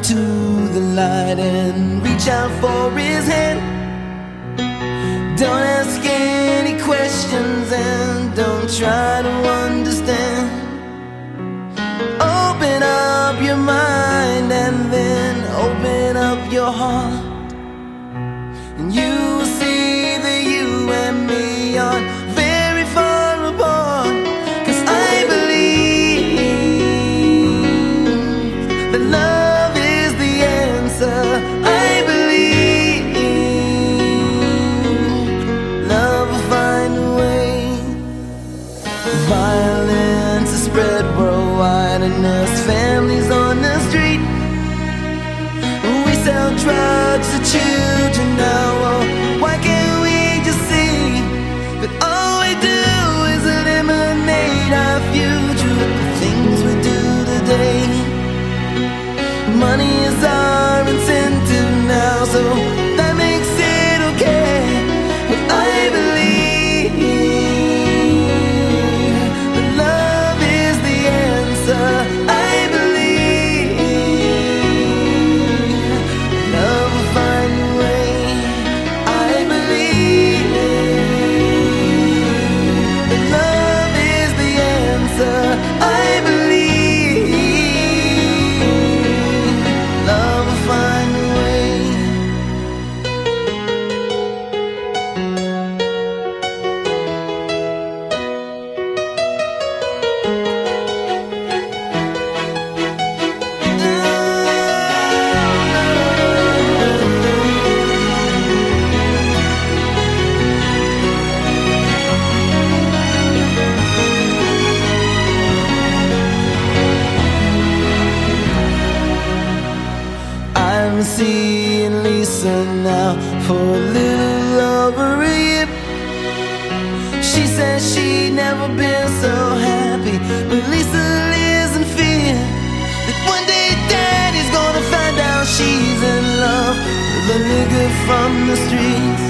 to the light and reach out for his hand. Don't ask any questions and don't try to understand. Open up your mind and then open up your heart, and you will see that you and me are very far apart. 'Cause I believe that love is the answer. I believe love will find a way. Violence is spread worldwide and there's families on the street. We sell drugs to children now. Oh, why can't we just see that all we do is eliminate our future with the things we do today? Money is our incentive now, so that makes it okay. But I believe that love is the answer. I believe love will find a way. I believe that love is the answer. I believe love will find a way. I'm seeing Lisa now for a little over a year. She says she'd never been so happy, but Lisa lives in fear that one day Daddy's gonna find out she's in love with a nigga from the streets.